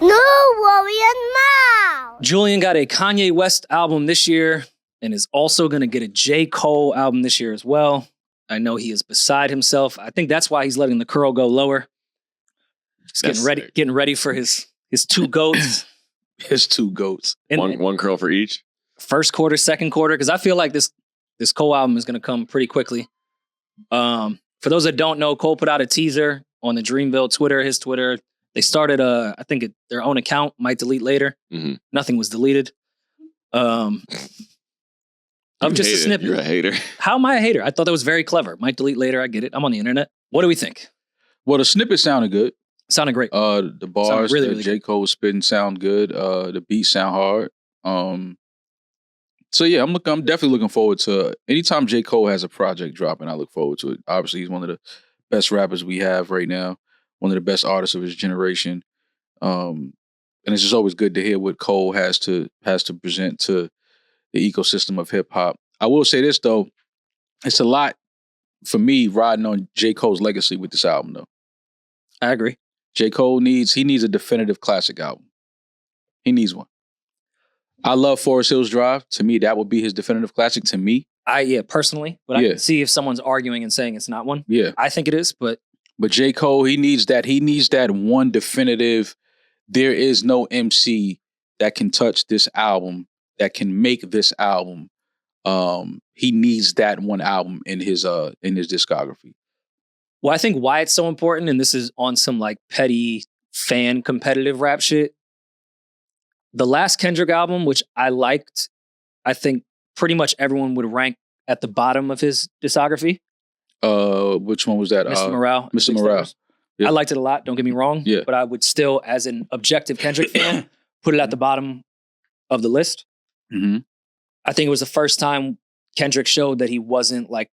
No worry now. Julian got a Kanye West album this year and is also going to get a J. Cole album this year as well. I know he is beside himself. I think that's why he's letting the curl go lower. He's getting ready for his two goats. His two goats. One curl for each? First quarter, second quarter, because I feel like this Cole album is going to come pretty quickly. For those that don't know, Cole put out a teaser on the Dreamville Twitter, his Twitter. They started, their own account, might delete later. Mm-hmm. Nothing was deleted. Of just a snippet. You're a hater. How am I a hater? I thought that was very clever. Might delete later. I get it. I'm on the internet. What do we think? Well, the snippet sounded good. Sounded great. The bars really, that really J. Cole was spitting sound good. The beats sound hard. So yeah, I'm definitely looking forward to anytime J. Cole has a project dropping. I look forward to it. Obviously, he's one of the best rappers we have right now. One of the best artists of his generation. And it's just always good to hear what Cole has to present to the ecosystem of hip hop. I will say this though, it's a lot for me riding on J. Cole's legacy with this album though. I agree. J. Cole needs a definitive classic album. He needs one. I love Forest Hills Drive. To me, that would be his definitive classic to me. Personally, but I can see if someone's arguing and saying it's not one. Yeah. I think it is, but J. Cole, he needs that one definitive, there is no MC that can touch this album, that can make this album. He needs that one album in his discography. Well, I think why it's so important, and this is on some like petty fan competitive rap shit. The last Kendrick album, which I liked, I think pretty much everyone would rank at the bottom of his discography. Which one was that? Mr. Morale. Mr. Morale. Yeah. I liked it a lot, don't get me wrong. Yeah. But I would still, as an objective Kendrick fan, put it at the bottom of the list. Mm-hmm. I think it was the first time Kendrick showed that he wasn't like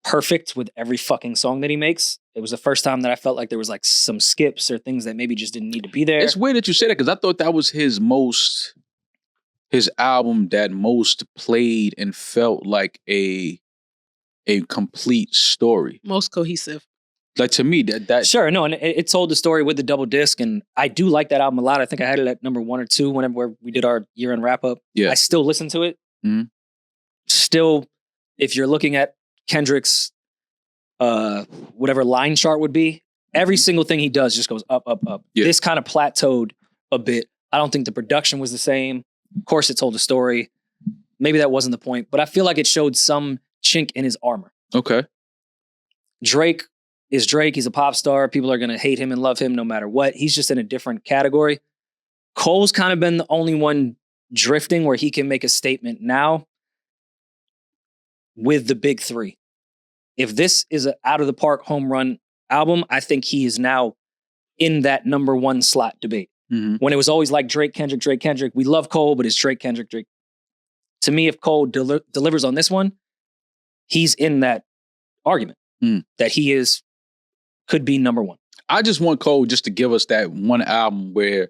perfect with every fucking song that he makes. It was the first time that I felt like there was like some skips or things that maybe just didn't need to be there. It's weird that you say that because I thought that was his album that most played and felt like a complete story. Most cohesive. Like to me, that Sure, no, and it told the story with the double disc, and I do like that album a lot. I think I had it at number 1 or 2 whenever we did our year-end wrap-up. Yeah. I still listen to it. Mm-hmm. Still, if you're looking at Kendrick's whatever line chart would be, every single thing he does just goes up, up, up. Yeah. This kind of plateaued a bit. I don't think the production was the same. Of course, it told a story. Maybe that wasn't the point, but I feel like it showed some chink in his armor. Okay. Drake is Drake. He's a pop star. People are going to hate him and love him no matter what. He's just in a different category. Cole's kind of been the only one drifting where he can make a statement now with the big three. If this is an out of the park home run album, I think he is now in that number 1 slot debate. Mm-hmm. When it was always like Drake, Kendrick. We love Cole, but it's Drake, Kendrick. To me, if Cole delivers on this one, he's in that argument that he could be number 1. I just want Cole just to give us that one album where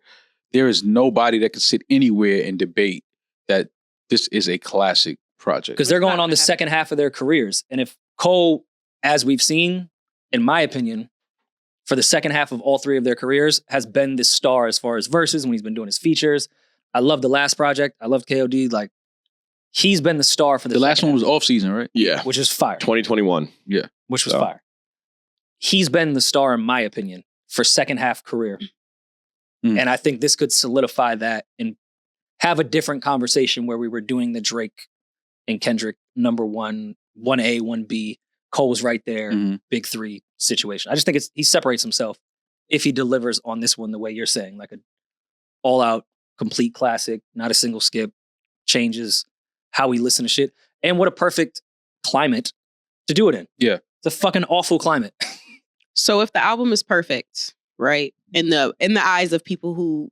there is nobody that can sit anywhere and debate that this is a classic project. Because they're going on the second half of their careers. And if Cole, as we've seen, in my opinion, for the second half of all 3 of their careers, has been the star as far as verses when he's been doing his features. I love the last project. I loved KOD. Like, he's been the star for the last one was off season, right? Yeah. Which is fire. 2021. Yeah. Which was fire. He's been the star, in my opinion, for second half career. And I think this could solidify that and have a different conversation where we were doing the Drake and Kendrick number 1, 1A, 1B, Cole's right there, big 3 situation. I just think he separates himself if he delivers on this one the way you're saying, like an all-out, complete classic, not a single skip, changes how we listen to shit. And what a perfect climate to do it in. Yeah. It's a fucking awful climate. So if the album is perfect, right, in the eyes of people who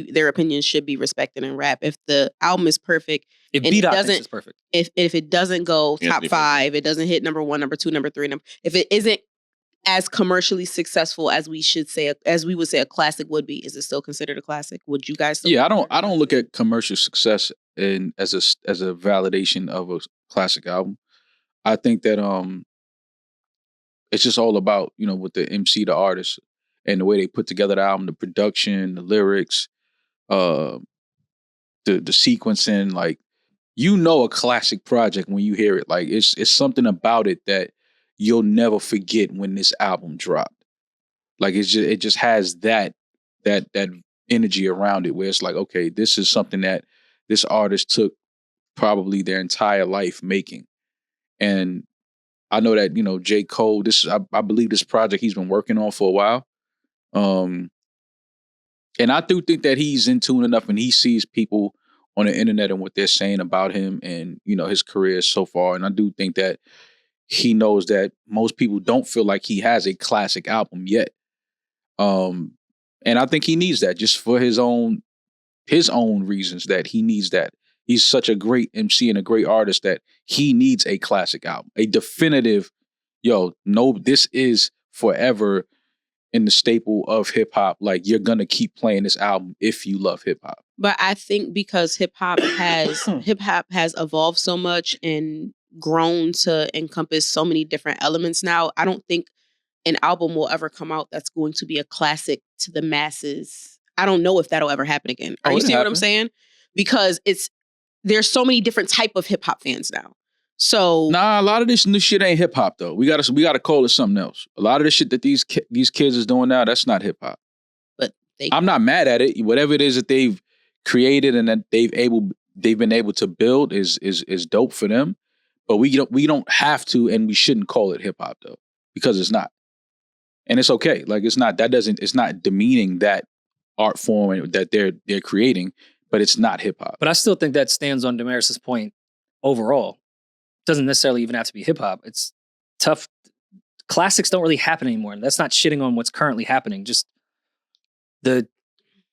their opinions should be respected in rap, if the album is perfect, if B-Dot thinks it's perfect, if it doesn't go top 5, it doesn't hit number 1, number 2, number 3, if it isn't as commercially successful as we would say a classic would be, is it still considered a classic? Would you guys still? Yeah, I don't look at commercial success as a validation of a classic album. I think that it's just all about, with the MC, the artist. and the way they put together the album, the production, the lyrics, the sequencing, like, a classic project when you hear it. Like, it's something about it that you'll never forget when this album dropped. Like, it just has that energy around it where it's like, okay, this is something that this artist took probably their entire life making. And I know that, J. Cole, I believe this project he's been working on for a while. And I do think that he's in tune enough and he sees people on the internet and what they're saying about him and, his career so far. And I do think that he knows that most people don't feel like he has a classic album yet. And I think he needs that just for his own reasons, that he needs that. He's such a great MC and a great artist that he needs a classic album, a definitive, this is forever in the staple of hip hop. Like, you're going to keep playing this album if you love hip hop. But I think because hip hop has evolved so much and grown to encompass so many different elements now, I don't think an album will ever come out that's going to be a classic to the masses. I don't know if that'll ever happen again. Are you seeing what I'm saying? Because there's so many different type of hip hop fans now. So a lot of this new shit ain't hip hop though. We gotta call it something else. A lot of the shit that these kids is doing now, that's not hip hop. But I'm not mad at it. Whatever it is that they've created and that they've been able to build is dope for them. But we don't have to, and we shouldn't call it hip hop though, because it's not. And it's okay. Like, it's not demeaning that art form that they're creating, but it's not hip hop. But I still think that stands on Demaris' point overall. It doesn't necessarily even have to be hip hop. It's tough. Classics don't really happen anymore. And that's not shitting on what's currently happening. Just the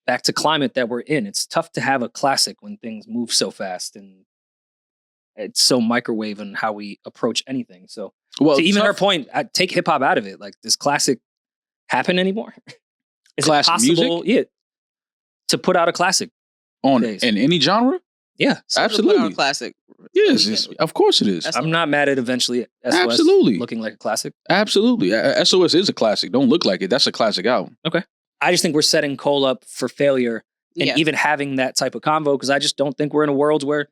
back to climate that we're in. It's tough to have a classic when things move so fast and it's so microwave in how we approach anything. So, to even her point, I take hip hop out of it. Like, does classic happen anymore? Is classic it possible? music? Yeah, to put out a classic in any genre? Yeah, absolutely. Put out a classic. Yes, of course it is. I'm not mad at eventually SOS absolutely looking like a classic. Absolutely, SOS is a classic. Don't look like it. That's a classic album. Okay, I just think we're setting Cole up for failure, and even having that type of convo, because I just don't think we're in a world where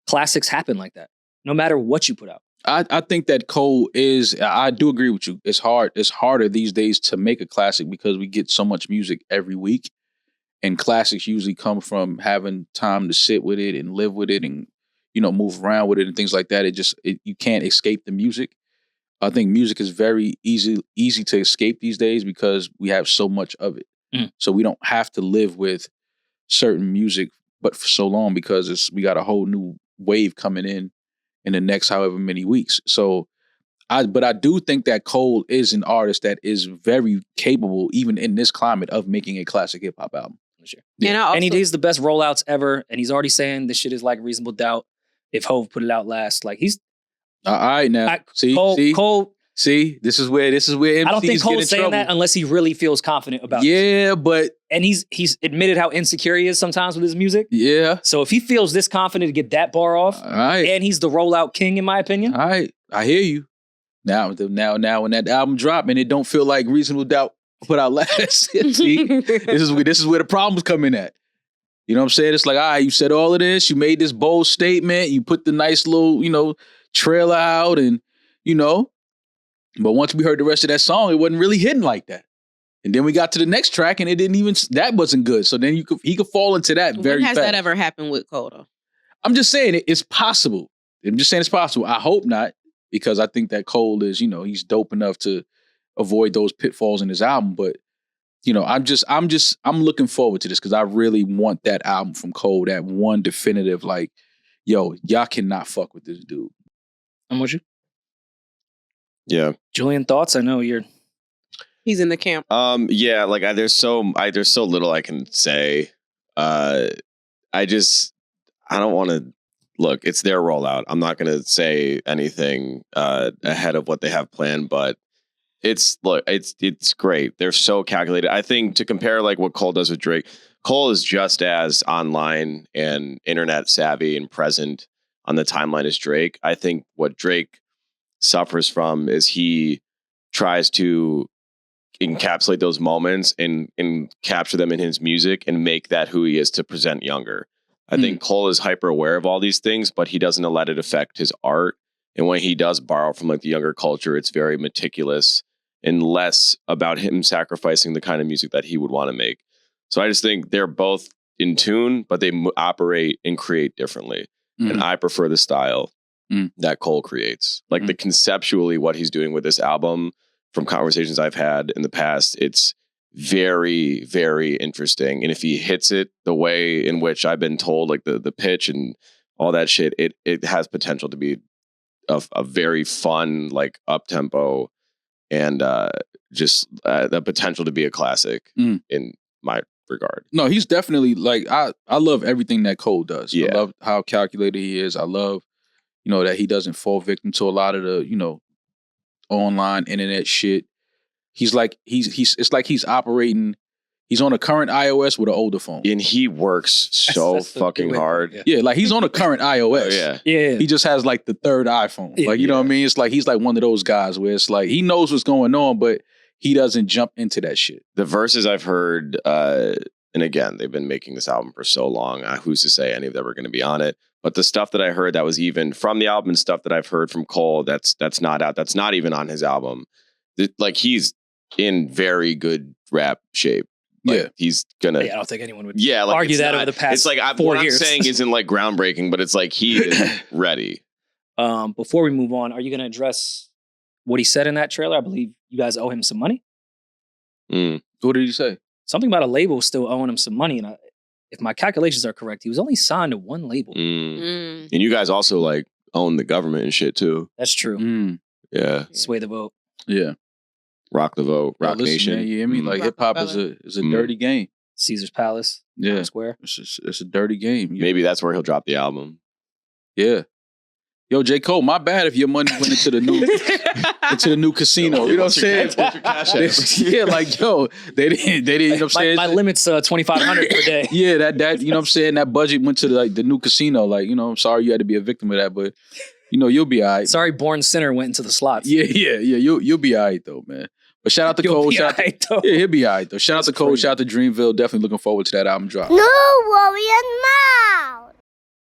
classics happen like that. No matter what you put out. I think that Cole is, I do agree with you. It's hard. It's harder these days to make a classic because we get so much music every week. And classics usually come from having time to sit with it and live with it and, move around with it and things like that. You can't escape the music. I think music is very easy to escape these days because we have so much of it. So we don't have to live with certain music, but for so long because we got a whole new wave coming in the next however many weeks. So I do think that Cole is an artist that is very capable, even in this climate, of making a classic hip hop album. Sure. Yeah. And he does the best rollouts ever. And he's already saying this shit is like Reasonable Doubt if Hove put it out last. Like, he's all right now. Cole. See, this is where MCs I don't think Cole's saying trouble. That unless he really feels confident about it. Yeah, but and he's admitted how insecure he is sometimes with his music. Yeah. So if he feels this confident to get that bar off, all right, and he's the rollout king, in my opinion. All right, I hear you. Now when that album dropped and it don't feel like Reasonable Doubt put out last. See, this is where the problems come in at. You know what I'm saying? It's like, all right, you said all of this, you made this bold statement, you put the nice little, trailer out and, but once we heard the rest of that song, it wasn't really hitting like that. And then we got to the next track and that wasn't good. So then he could fall into that very fast. When has that ever happened with Cole though? I'm just saying it's possible. I'm just saying it's possible. I hope not, because I think that Cole is, he's dope enough to avoid those pitfalls in his album. But, I'm looking forward to this because I really want that album from Cole, that one definitive, like, yo, y'all cannot fuck with this dude. I'm with you. Yeah. Julian, thoughts? I know he's in the camp. Yeah, like there's so little I can say. I don't want to look, it's their rollout. I'm not going to say anything ahead of what they have planned, but it's great. They're so calculated. I think to compare like what Cole does with Drake, Cole is just as online and internet savvy and present on the timeline as Drake. I think what Drake suffers from is he tries to encapsulate those moments and capture them in his music and make that who he is to present younger. I think Cole is hyper aware of all these things, but he doesn't let it affect his art. And when he does borrow from like the younger culture, it's very meticulous and less about him sacrificing the kind of music that he would want to make. So I just think they're both in tune, but they operate and create differently. And I prefer the style that Cole creates. Like the conceptually what he's doing with this album, from conversations I've had in the past, it's very, very interesting. And if he hits it the way in which I've been told, like the pitch and all that shit, it has potential to be a very fun, like up tempo, and just the potential to be a classic in my regard. No, he's definitely like I love everything that Cole does. Yeah. I love how calculated he is. I love, that he doesn't fall victim to a lot of the, online internet shit. He's like it's like he's operating. He's on a current iOS with an older phone, And he works so fucking hard. Yeah, like he's on a current iOS. Oh, yeah. Yeah. He just has like the third iPhone. Yeah. Like, you know what I mean? It's like he's like one of those guys where it's like he knows what's going on, but he doesn't jump into that shit. The verses I've heard, and again, they've been making this album for so long. Who's to say any of them are going to be on it? But the stuff that I heard that was even from the album and stuff that I've heard from Cole that's not out, that's not even on his album. Like he's in very good rap shape. Like, he's gonna. I don't think anyone would like, argue that over the past. It's like 4 what years. I'm saying isn't like groundbreaking, but it's like he is ready. Before we move on, are you going to address what he said in that trailer? I believe you guys owe him some money. What did he say? Something about a label still owing him some money, and if my calculations are correct, he was only signed to one label. And you guys also like own the government and shit too. That's true. Yeah. Sway the vote. Yeah. Rock the vote. Rock listen, Nation. Man, you hear me? Like hip hop is a dirty game. Caesar's Palace. Yeah. Square. It's a dirty game. Maybe that's where he'll drop the album. Yeah. Yo, J. Cole, my bad if your money went into the new casino. You know what I'm saying? Yeah, like yo, they didn't. You know what I'm saying? My limit's $2,500 per day. Yeah, that you know what I'm saying. That budget went to the new casino. Like I'm sorry you had to be a victim of that, but you'll be all right. Sorry, Born Sinner went into the slots. Yeah. You'll be all right though, man. But shout out to Cole. Yeah, he'll be all right though. Shout out to Cole. Shout out to Dreamville. Definitely looking forward to that album drop. No worry and mouth.